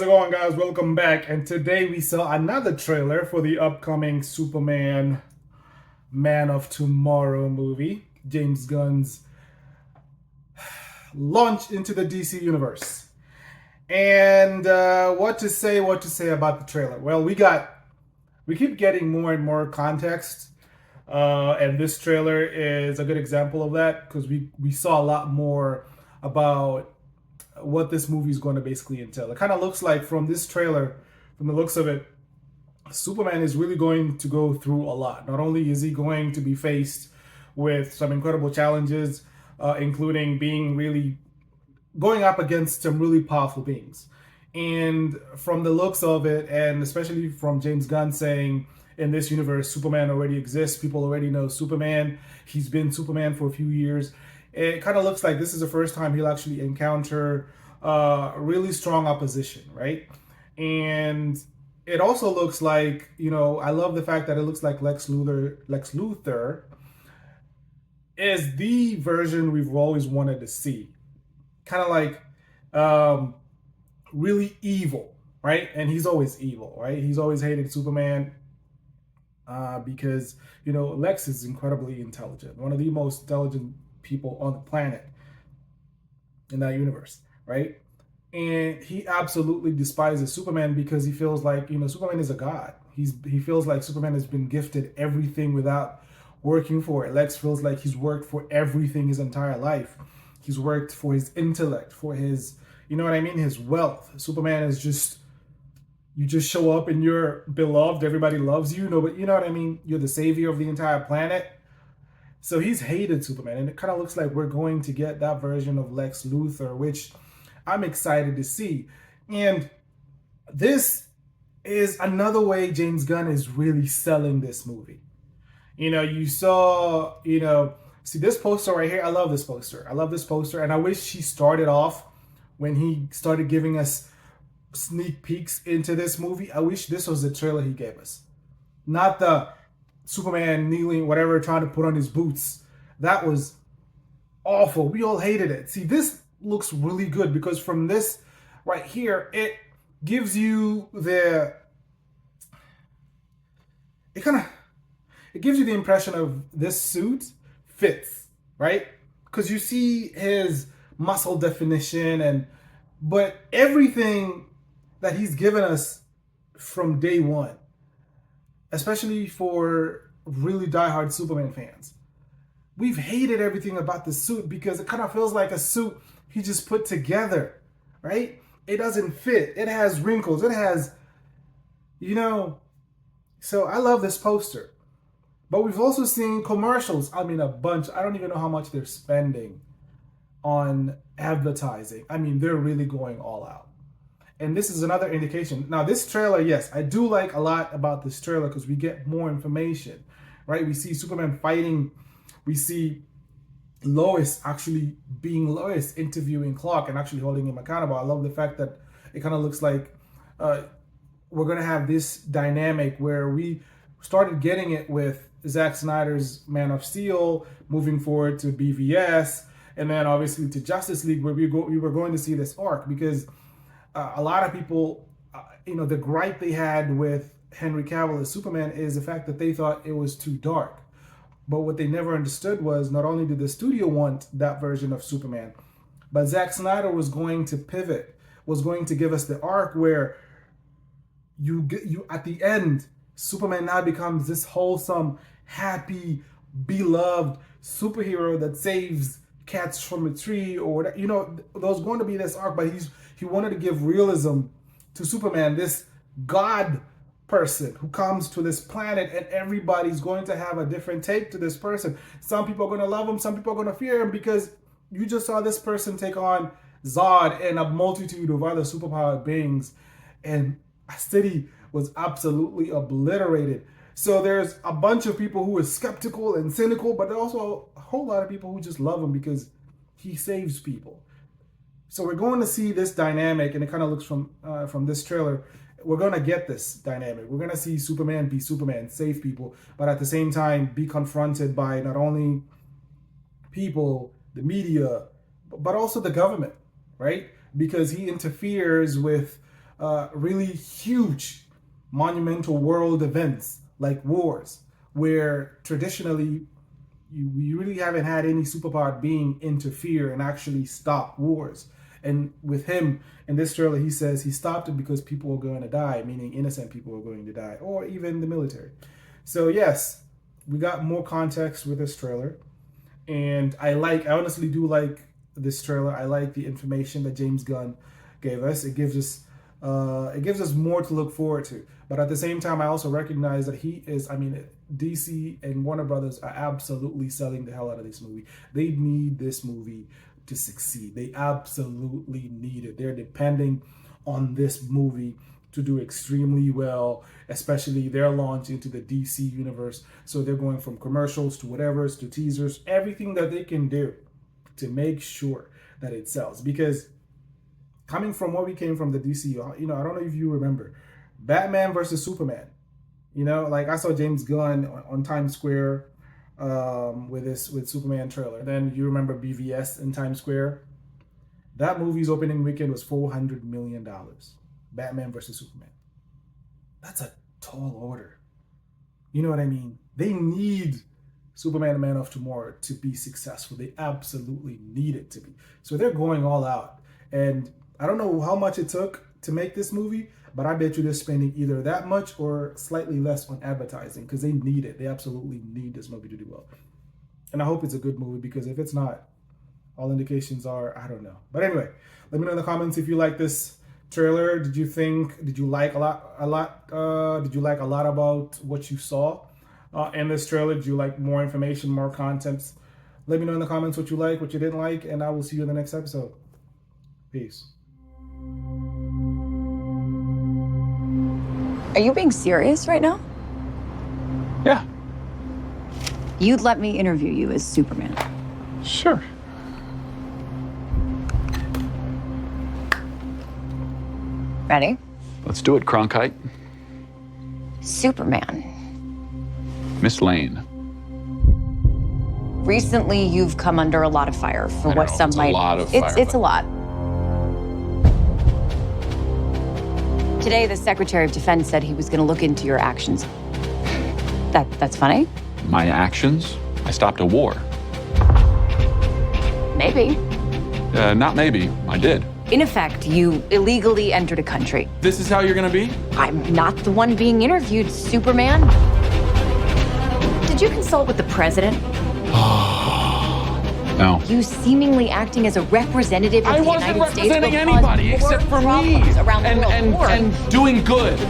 how's it going, guys? Welcome back. And today we saw another trailer for the upcoming Superman Man of Tomorrow movie, James Gunn's launch into the DC universe. And what to say about the trailer? Well, we keep getting more and more context, and this trailer is a good example of that because we saw a lot more about what this movie is going to basically entail. It kind of looks like from this trailer, from the looks of it, Superman is really going to go through a lot. Not only is he going to be faced with some incredible challenges, including being really going up against some really powerful beings. And from the looks of it, and especially from James Gunn saying in this universe, Superman already exists, people already know Superman, he's been Superman for a few years. It kind of looks like this is the first time he'll actually encounter really strong opposition, right? And it also looks like, I love the fact that it looks like Lex Luthor is the version we've always wanted to see. Kind of like um, really evil, right? And he's always evil, right? He's always hated Superman because, Lex is incredibly intelligent, one of the most intelligent people on the planet in that universe, right? And he absolutely despises Superman because he feels like Superman is a god. He feels like Superman has been gifted everything without working for it. Lex feels like he's worked for everything his entire life. He's worked for his intellect, for his his wealth. Superman is just you just show up and you're beloved. Everybody loves you. No, but you know what I mean. You're the savior of the entire planet. So he's hated Superman, and it kind of looks like we're going to get that version of Lex Luthor, which I'm excited to see. And this is another way James Gunn is really selling this movie. You saw, see this poster right here. I love this poster. I love this poster. And I wish he started off when he started giving us sneak peeks into this movie. I wish this was the trailer he gave us, not the Superman kneeling, whatever, trying to put on his boots. That was awful. We all hated it. See, this looks really good because from this right here, it gives you it gives you the impression of this suit fits, right? Because you see his muscle definition but everything that he's given us from day one, especially for really diehard Superman fans. We've hated everything about the suit because it kind of feels like a suit he just put together, right? It doesn't fit. It has wrinkles. It has, so I love this poster. But we've also seen commercials. I mean, a bunch. I don't even know how much they're spending on advertising. I mean, they're really going all out. And this is another indication. Now, this trailer, yes, I do like a lot about this trailer because we get more information, right? We see Superman fighting. We see Lois actually being Lois, interviewing Clark and actually holding him accountable. I love the fact that it kind of looks like we're going to have this dynamic where we started getting it with Zack Snyder's Man of Steel, moving forward to BVS, and then obviously to Justice League, where we were going to see this arc because a lot of people, the gripe they had with Henry Cavill as Superman is the fact that they thought it was too dark. But what they never understood was not only did the studio want that version of Superman, but Zack Snyder was going to pivot, was going to give us the arc where you at the end, Superman now becomes this wholesome, happy, beloved superhero that saves cats from a tree or whatever. There's going to be this arc, but he wanted to give realism to Superman, this god person who comes to this planet, and everybody's going to have a different take to this person. Some people are going to love him, some people are going to fear him because you just saw this person take on Zod and a multitude of other superpowered beings, and a city was absolutely obliterated. So there's a bunch of people who are skeptical and cynical, but also a whole lot of people who just love him because he saves people. So we're going to see this dynamic, and it kind of looks from this trailer. We're going to get this dynamic. We're going to see Superman be Superman, save people, but at the same time be confronted by not only people, the media, but also the government, right? Because he interferes with really huge, monumental world events like wars, where traditionally we really haven't had any superpowered being interfere and actually stop wars. And with him in this trailer, he says he stopped it because people were going to die, meaning innocent people were going to die, or even the military. So yes, we got more context with this trailer. And I honestly do like this trailer. I like the information that James Gunn gave us. It gives us more to look forward to. But at the same time, I also recognize that DC and Warner Brothers are absolutely selling the hell out of this movie. They need this movie to succeed. They absolutely need it. They're depending on this movie to do extremely well, especially their launch into the DC universe. So they're going from commercials to whatever's to teasers, everything that they can do to make sure that it sells. Because coming from what we came from the DC, I don't know if you remember, Batman versus Superman. Like I saw James Gunn on Times Square with Superman trailer. Then you remember BVS in Times Square. That movie's opening weekend was $400 million. Batman versus Superman. That's a tall order. You know what I mean? They need Superman and Man of Tomorrow to be successful. They absolutely need it to be. So they're going all out. And I don't know how much it took to make this movie, but I bet you they're spending either that much or slightly less on advertising because they need it. They absolutely need this movie to do well. And I hope it's a good movie, because if it's not, all indications are, I don't know. But anyway, let me know in the comments if you like this trailer. Did you like a lot about what you saw in this trailer? Did you like more information, more content? Let me know in the comments what you like, what you didn't like, and I will see you in the next episode. Peace. Are you being serious right now? Yeah. You'd let me interview you as Superman. Sure. Ready? Let's do it, Cronkite. Superman. Miss Lane. Recently, you've come under a lot of fire for what some might. A lot of fire. It's a lot. Today, the Secretary of Defense said he was going to look into your actions. That's funny? My actions? I stopped a war. Maybe. Not maybe. I did. In effect, you illegally entered a country. This is how you're gonna be? I'm not the one being interviewed, Superman. Did you consult with the president? No. You seemingly acting as a representative of the United States. I wasn't representing anybody except for me. Around the world. And doing good.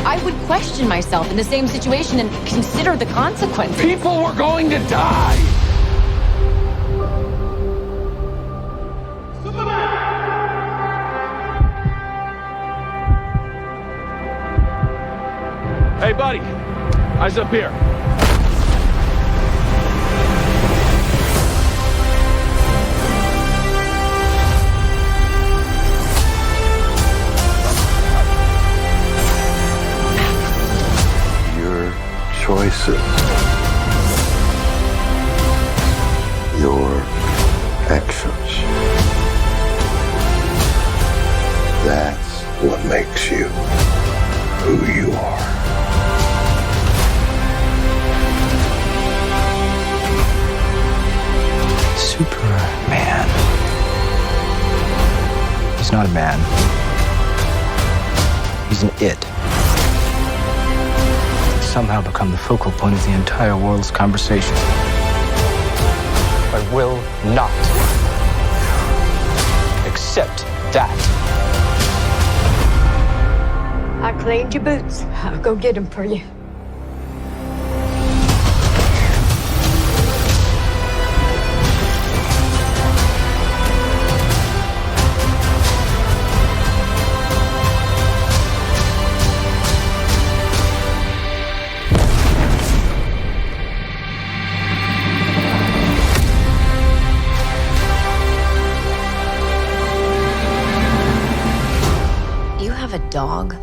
I would question myself in the same situation and consider the consequences. People were going to die. Hey, buddy. Eyes up here. Your choices. Your actions. That's what makes you who you are. Superman. He's not a man. He's an it. He's somehow become the focal point of the entire world's conversation. I will not accept that. I cleaned your boots. I'll go get them for you. You have a dog?